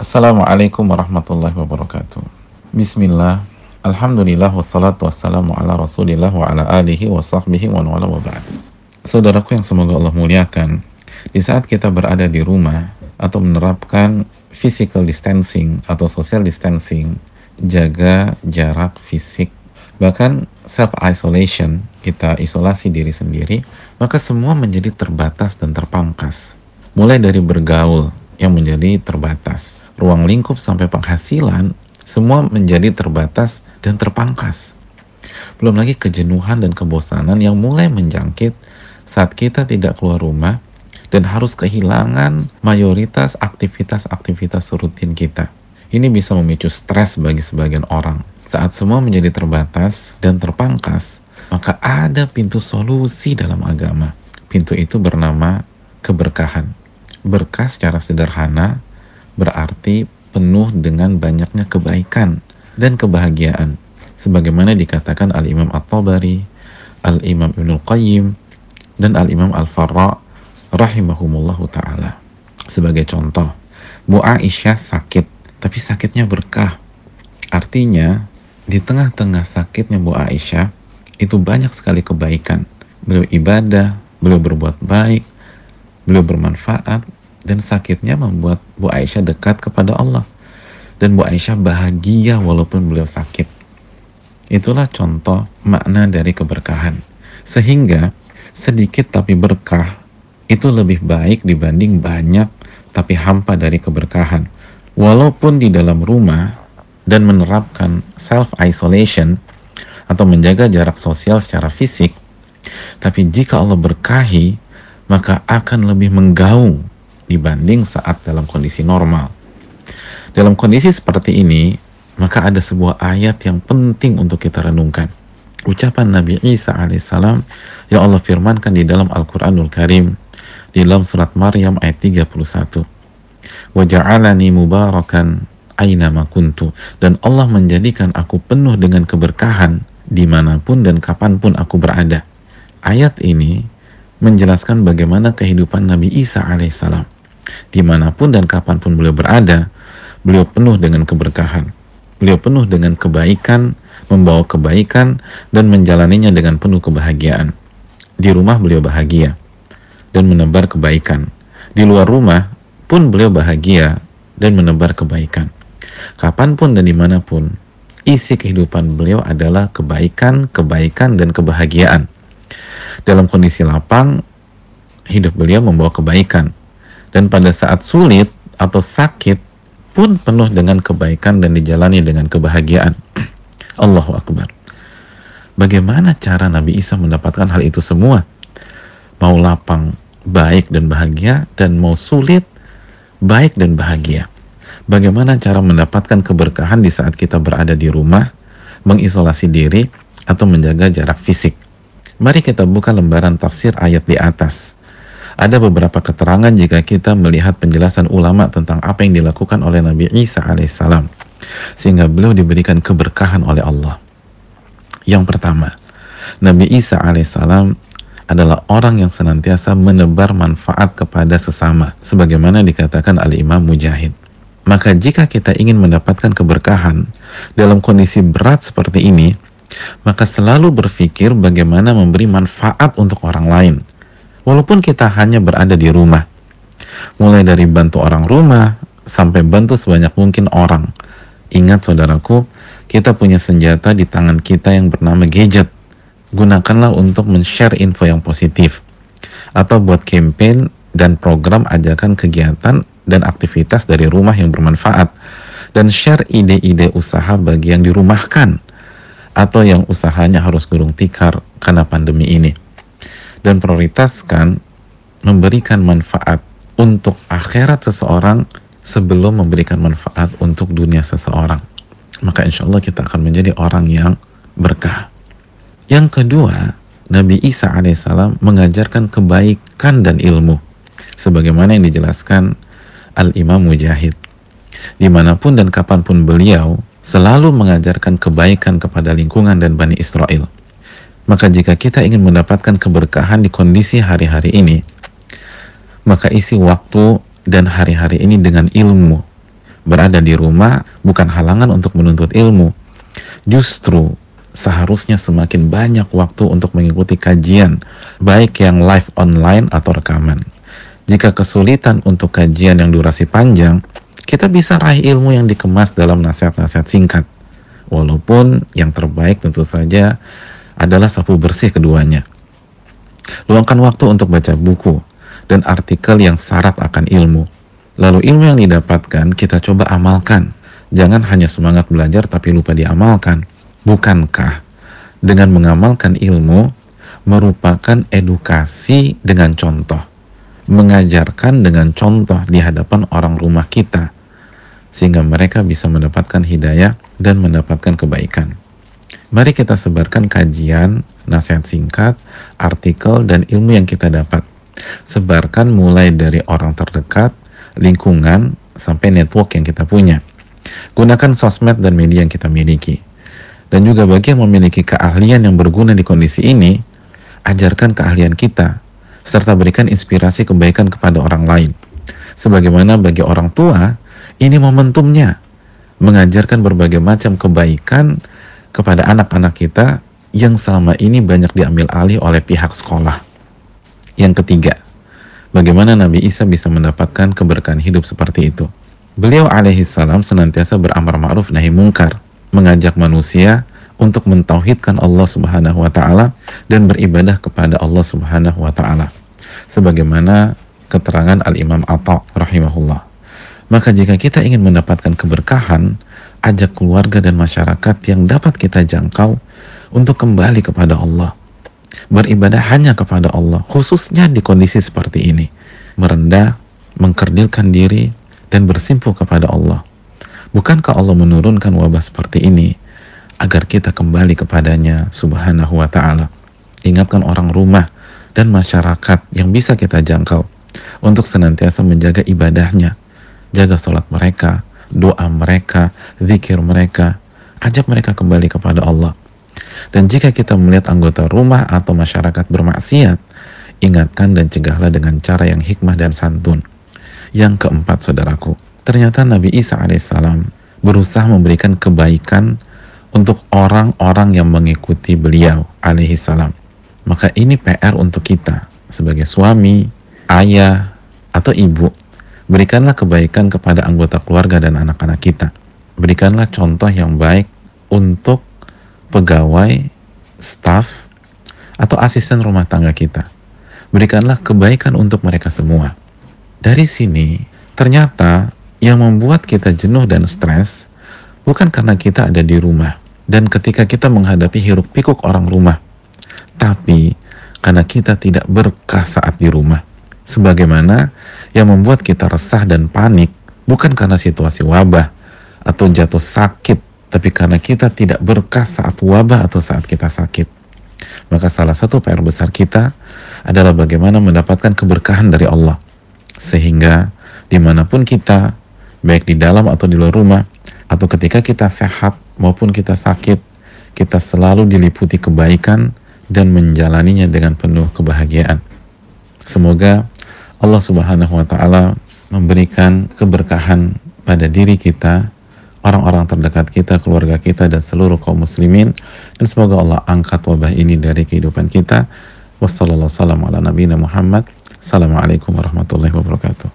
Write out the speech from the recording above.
Assalamualaikum warahmatullahi wabarakatuh. Bismillah, alhamdulillah, wassalatu wassalamu ala rasulillah wa ala alihi wa sahbihi wa wala wa ba'd. Saudaraku yang semoga Allah muliakan, di saat kita berada di rumah atau menerapkan physical distancing atau social distancing, jaga jarak fisik, bahkan self-isolation, kita isolasi diri sendiri, maka semua menjadi terbatas dan terpangkas. Mulai dari bergaul yang menjadi terbatas, ruang lingkup sampai penghasilan, semua menjadi terbatas dan terpangkas. Belum lagi kejenuhan dan kebosanan yang mulai menjangkit saat kita tidak keluar rumah dan harus kehilangan mayoritas aktivitas-aktivitas rutin kita. Ini bisa memicu stres bagi sebagian orang. Saat semua menjadi terbatas dan terpangkas, maka ada pintu solusi dalam agama. Pintu itu bernama keberkahan. Berkah secara sederhana berarti penuh dengan banyaknya kebaikan dan kebahagiaan. Sebagaimana dikatakan Al-Imam At-Tabari, Al-Imam Ibnul Qayyim, dan Al-Imam Al-Farra rahimahumullahu ta'ala. Sebagai contoh, Bu Aisyah sakit, tapi sakitnya berkah. Artinya, di tengah-tengah sakitnya Bu Aisyah, itu banyak sekali kebaikan. Beliau ibadah, beliau berbuat baik, beliau bermanfaat, dan sakitnya membuat Bu Aisyah dekat kepada Allah. Dan Bu Aisyah bahagia walaupun beliau sakit. Itulah contoh makna dari keberkahan. Sehingga sedikit tapi berkah itu lebih baik dibanding banyak tapi hampa dari keberkahan. Walaupun di dalam rumah dan menerapkan self-isolation atau menjaga jarak sosial secara fisik, tapi jika Allah berkahi, maka akan lebih menggaung dibanding saat dalam kondisi normal. Dalam kondisi seperti ini, maka ada sebuah ayat yang penting untuk kita renungkan. Ucapan Nabi Isa alaihissalam yang Allah firmankan di dalam Al-Quranul Karim, di dalam surat Maryam ayat 31. وَجَعَلَنِي مُبَارَكًا أَيْنَمَا كُنْتُ. Dan Allah menjadikan aku penuh dengan keberkahan dimanapun dan kapanpun aku berada. Ayat ini menjelaskan bagaimana kehidupan Nabi Isa alaihissalam. Dimanapun dan kapanpun beliau berada, beliau penuh dengan keberkahan. Beliau penuh dengan kebaikan, membawa kebaikan, dan menjalaninya dengan penuh kebahagiaan. Di rumah beliau bahagia dan menebar kebaikan. Di luar rumah pun beliau bahagia dan menebar kebaikan. Kapanpun dan dimanapun, isi kehidupan beliau adalah kebaikan, kebaikan, dan kebahagiaan. Dalam kondisi lapang, hidup beliau membawa kebaikan. Dan pada saat sulit atau sakit pun penuh dengan kebaikan dan dijalani dengan kebahagiaan. Allahu Akbar. Bagaimana cara Nabi Isa mendapatkan hal itu semua? Mau lapang, baik dan bahagia, dan mau sulit, baik dan bahagia. Bagaimana cara mendapatkan keberkahan di saat kita berada di rumah, mengisolasi diri, atau menjaga jarak fisik? Mari kita buka lembaran tafsir ayat di atas. Ada beberapa keterangan jika kita melihat penjelasan ulama tentang apa yang dilakukan oleh Nabi Isa alaihissalam, sehingga beliau diberikan keberkahan oleh Allah. Yang pertama, Nabi Isa alaihissalam adalah orang yang senantiasa menebar manfaat kepada sesama, sebagaimana dikatakan Al-Imam Mujahid. Maka jika kita ingin mendapatkan keberkahan dalam kondisi berat seperti ini, maka selalu berpikir bagaimana memberi manfaat untuk orang lain. Walaupun kita hanya berada di rumah, mulai dari bantu orang rumah sampai bantu sebanyak mungkin orang. Ingat saudaraku, kita punya senjata di tangan kita yang bernama gadget. Gunakanlah untuk men-share info yang positif, atau buat campaign dan program ajakan kegiatan dan aktivitas dari rumah yang bermanfaat, dan share ide-ide usaha bagi yang dirumahkan atau yang usahanya harus gulung tikar karena pandemi ini. Dan prioritaskan memberikan manfaat untuk akhirat seseorang sebelum memberikan manfaat untuk dunia seseorang. Maka insya Allah kita akan menjadi orang yang berkah. Yang kedua, Nabi Isa alaihissalam mengajarkan kebaikan dan ilmu, sebagaimana yang dijelaskan Al-Imam Mujahid. Dimanapun dan kapanpun beliau selalu mengajarkan kebaikan kepada lingkungan dan Bani Israel. Maka jika kita ingin mendapatkan keberkahan di kondisi hari-hari ini, maka isi waktu dan hari-hari ini dengan ilmu, Berada di rumah bukan halangan untuk menuntut ilmu. Justru seharusnya semakin banyak waktu untuk mengikuti kajian, baik yang live online atau rekaman. Jika kesulitan untuk kajian yang durasi panjang, kita bisa raih ilmu yang dikemas dalam nasihat-nasihat singkat. Walaupun yang terbaik tentu saja adalah sapu bersih keduanya. Luangkan waktu untuk baca buku dan artikel yang syarat akan ilmu. Lalu ilmu yang didapatkan kita coba amalkan. Jangan hanya semangat belajar tapi lupa diamalkan. Bukankah dengan mengamalkan ilmu merupakan edukasi dengan contoh, mengajarkan dengan contoh di hadapan orang rumah kita, sehingga mereka bisa mendapatkan hidayah dan mendapatkan kebaikan. Mari kita sebarkan kajian, nasihat singkat, artikel, dan ilmu yang kita dapat. Sebarkan mulai dari orang terdekat, lingkungan, sampai network yang kita punya. Gunakan sosmed dan media yang kita miliki. Dan juga bagi yang memiliki keahlian yang berguna di kondisi ini, ajarkan keahlian kita, serta berikan inspirasi kebaikan kepada orang lain. Sebagaimana bagi orang tua, ini momentumnya, mengajarkan berbagai macam kebaikan kepada anak-anak kita yang selama ini banyak diambil alih oleh pihak sekolah. Yang ketiga, bagaimana Nabi Isa bisa mendapatkan keberkahan hidup seperti itu? Beliau alaihi salam senantiasa beramar ma'ruf nahi mungkar, mengajak manusia untuk mentauhidkan Allah Subhanahu wa taala dan beribadah kepada Allah Subhanahu wa taala. Sebagaimana keterangan Al-Imam Atha rahimahullah. Maka jika kita ingin mendapatkan keberkahan, ajak keluarga dan masyarakat yang dapat kita jangkau untuk kembali kepada Allah. Beribadah hanya kepada Allah, khususnya di kondisi seperti ini. Merendah, mengkerdilkan diri, dan bersimpuh kepada Allah. Bukankah Allah menurunkan wabah seperti ini agar kita kembali kepadanya Subhanahu wa ta'ala? Ingatkan orang rumah dan masyarakat yang bisa kita jangkau untuk senantiasa menjaga ibadahnya. Jaga sholat mereka, doa mereka, zikir mereka. Ajak mereka kembali kepada Allah. Dan jika kita melihat anggota rumah atau masyarakat bermaksiat, ingatkan dan cegahlah dengan cara yang hikmah dan santun. Yang keempat, saudaraku, ternyata Nabi Isa alaihissalam berusaha memberikan kebaikan untuk orang-orang yang mengikuti beliau alaihissalam. Maka ini PR untuk kita sebagai suami, ayah, atau ibu. Berikanlah kebaikan kepada anggota keluarga dan anak-anak kita. Berikanlah contoh yang baik untuk pegawai, staf, atau asisten rumah tangga kita. Berikanlah kebaikan untuk mereka semua. Dari sini, ternyata yang membuat kita jenuh dan stres bukan karena kita ada di rumah dan ketika kita menghadapi hiruk pikuk orang rumah, tapi karena kita tidak berkah saat di rumah. Sebagaimana yang membuat kita resah dan panik bukan karena situasi wabah atau jatuh sakit, tapi karena kita tidak berkah saat wabah atau saat kita sakit. Maka salah satu PR besar kita adalah bagaimana mendapatkan keberkahan dari Allah. Sehingga dimanapun kita, baik di dalam atau di luar rumah, atau ketika kita sehat maupun kita sakit, kita selalu diliputi kebaikan dan menjalaninya dengan penuh kebahagiaan. Semoga Allah Subhanahu wa ta'ala memberikan keberkahan pada diri kita, orang-orang terdekat kita, keluarga kita, dan seluruh kaum muslimin. Dan semoga Allah angkat wabah ini dari kehidupan kita. Wassalamualaikum warahmatullahi wabarakatuh.